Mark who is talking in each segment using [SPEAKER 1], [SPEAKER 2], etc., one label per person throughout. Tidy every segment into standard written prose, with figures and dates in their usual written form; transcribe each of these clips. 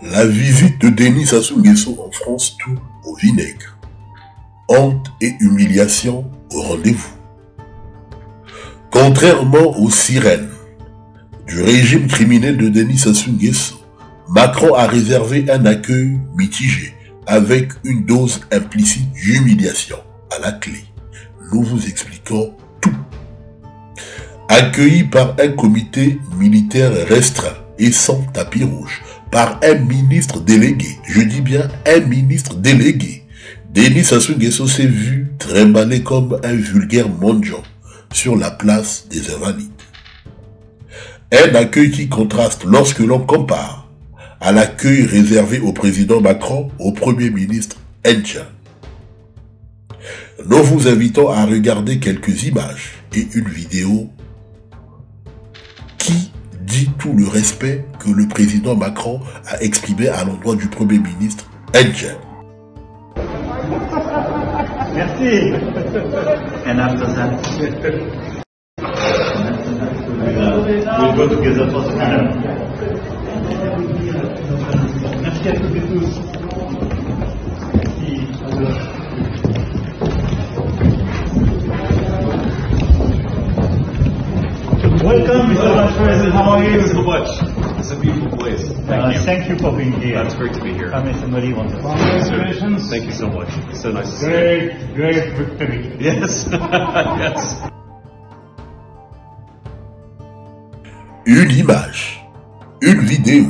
[SPEAKER 1] La visite de Denis Sassou Nguesso en France tourne au vinaigre. Honte et humiliation au rendez-vous. Contrairement aux sirènes du régime criminel de Denis Sassou Nguesso, Macron a réservé un accueil mitigé avec une dose implicite d'humiliation à la clé. Nous vous expliquons tout. Accueilli par un comité militaire restreint et sans tapis rouge, par un ministre délégué, je dis bien un ministre délégué, Denis Sassou Nguesso s'est vu trimballer comme un vulgaire mendiant sur la place des Invalides. Un accueil qui contraste lorsque l'on compare à l'accueil réservé au président Macron, au premier ministre indien. Nous vous invitons à regarder quelques images et une vidéo qui dit tout le respect que le président Macron a exprimé à l'endroit du premier ministre indien.
[SPEAKER 2] Merci. And after that, we'll go together for the dinner. Merci à toutes et tous. Merci. Welcome, Mr. Vice President. How are you?
[SPEAKER 3] Thanks so much. It's a beautiful place.
[SPEAKER 2] Thank you for being here.
[SPEAKER 3] It's great to be here.
[SPEAKER 2] Somebody wants to. Congratulations.
[SPEAKER 3] Thank you so much. It's so nice to see you.
[SPEAKER 2] Great victory.
[SPEAKER 3] Yes. Yes.
[SPEAKER 1] Une image, une vidéo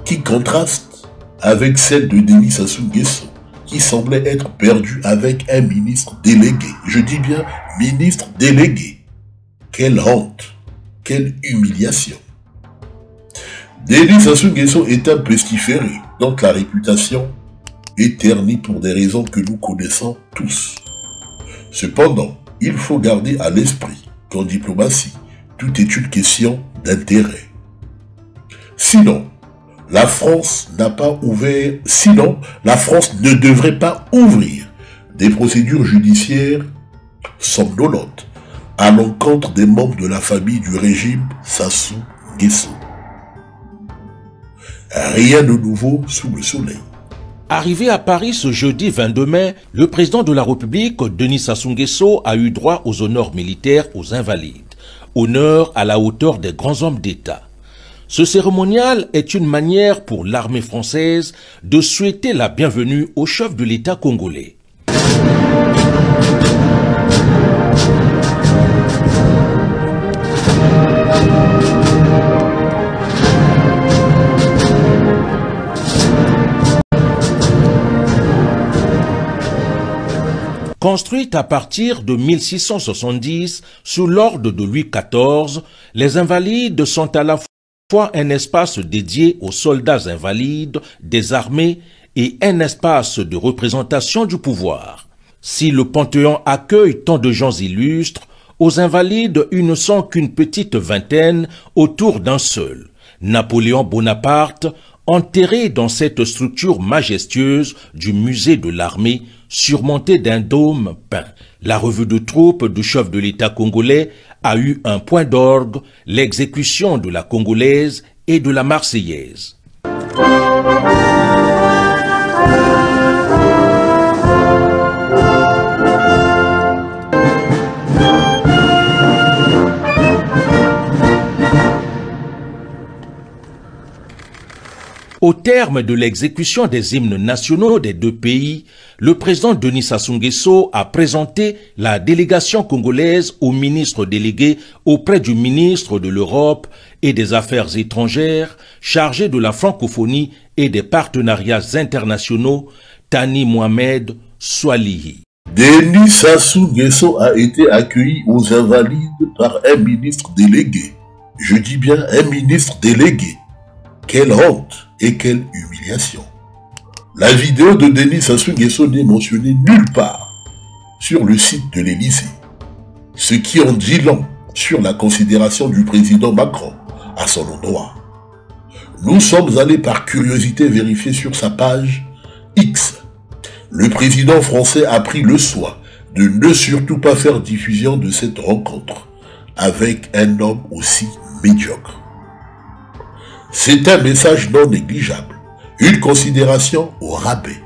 [SPEAKER 1] qui contraste avec celle de Denis Sassou Nguesso qui semblait être perdu avec un ministre délégué. Je dis bien ministre délégué. Quelle honte, quelle humiliation. Denis Sassou Nguesso est un pestiféré dont la réputation est ternie pour des raisons que nous connaissons tous. Cependant, il faut garder à l'esprit qu'en diplomatie, tout est une question d'intérêt. Sinon, la France ne devrait pas ouvrir des procédures judiciaires somnolentes à l'encontre des membres de la famille du régime Sassou Nguesso. Rien de nouveau sous le soleil.
[SPEAKER 4] Arrivé à Paris ce jeudi 22 mai, le président de la République, Denis Sassou Nguesso, a eu droit aux honneurs militaires aux Invalides. Honneur à la hauteur des grands hommes d'État. Ce cérémonial est une manière pour l'armée française de souhaiter la bienvenue au chef de l'État congolais. Construite à partir de 1670 sous l'ordre de Louis XIV, les Invalides sont à la fois un espace dédié aux soldats invalides des armées et un espace de représentation du pouvoir. Si le Panthéon accueille tant de gens illustres, aux Invalides, ils ne sont qu'une petite vingtaine autour d'un seul, Napoléon Bonaparte, enterré dans cette structure majestueuse du musée de l'armée, surmonté d'un dôme peint. La revue de troupes du chef de l'État congolais a eu un point d'orgue, l'exécution de la congolaise et de la marseillaise. Au terme de l'exécution des hymnes nationaux des deux pays, le président Denis Sassou Nguesso a présenté la délégation congolaise au ministre délégué auprès du ministre de l'Europe et des Affaires étrangères chargé de la francophonie et des partenariats internationaux, Tani Mohamed Swalihi.
[SPEAKER 1] Denis Sassou Nguesso a été accueilli aux Invalides par un ministre délégué. Je dis bien un ministre délégué. Quelle honte et quelle humiliation. La vidéo de Denis Sassou Nguesso n'est mentionnée nulle part sur le site de l'Élysée, ce qui en dit long sur la considération du président Macron à son endroit. Nous sommes allés par curiosité vérifier sur sa page X. Le président français a pris le soin de ne surtout pas faire diffusion de cette rencontre avec un homme aussi médiocre. C'est un message non négligeable, Une considération au rabais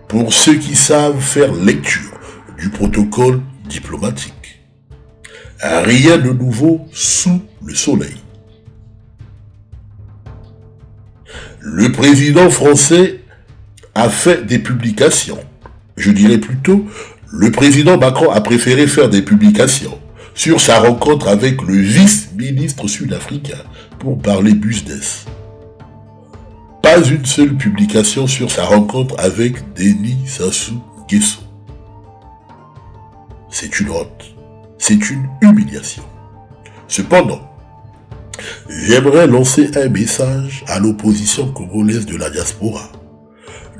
[SPEAKER 1] pour ceux qui savent faire lecture du protocole diplomatique. Rien de nouveau sous le soleil. Le président français a fait des publications. Je dirais plutôt, le président Macron a préféré faire des publications sur sa rencontre avec le vice-ministre sud-africain pour parler business. Pas une seule publication sur sa rencontre avec Denis Sassou Nguesso. C'est une honte. C'est une humiliation. Cependant, j'aimerais lancer un message à l'opposition congolaise de la diaspora.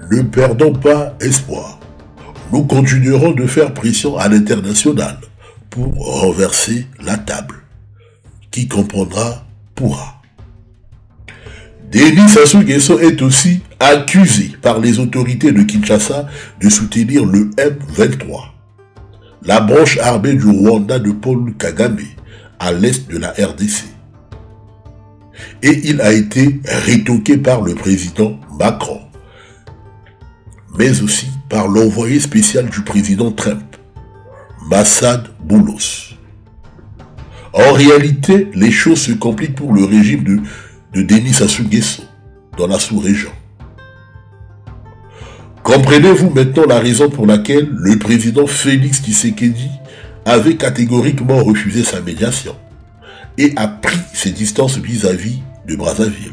[SPEAKER 1] Ne perdons pas espoir. Nous continuerons de faire pression à l'international pour renverser la table. Qui comprendra pourra. Denis Sassou Nguesso est aussi accusé par les autorités de Kinshasa de soutenir le M23, la branche armée du Rwanda de Paul Kagame, à l'est de la RDC. Et il a été rétoqué par le président Macron, mais aussi par l'envoyé spécial du président Trump, Massad Boulos. En réalité, les choses se compliquent pour le régime de Denis Sassou Nguesso dans la sous-région. Comprenez-vous maintenant la raison pour laquelle le président Félix Tshisekedi avait catégoriquement refusé sa médiation et a pris ses distances vis-à-vis de Brazzaville.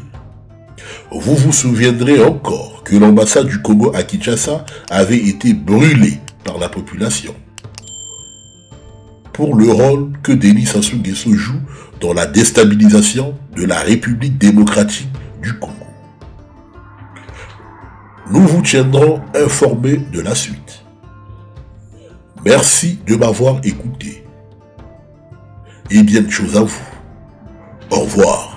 [SPEAKER 1] Vous vous souviendrez encore que l'ambassade du Congo à Kinshasa avait été brûlée par la population pour le rôle que Denis Sassou Nguesso joue dans la déstabilisation de la République démocratique du Congo. Nous vous tiendrons informés de la suite. Merci de m'avoir écouté. Et bien de choses à vous. Au revoir.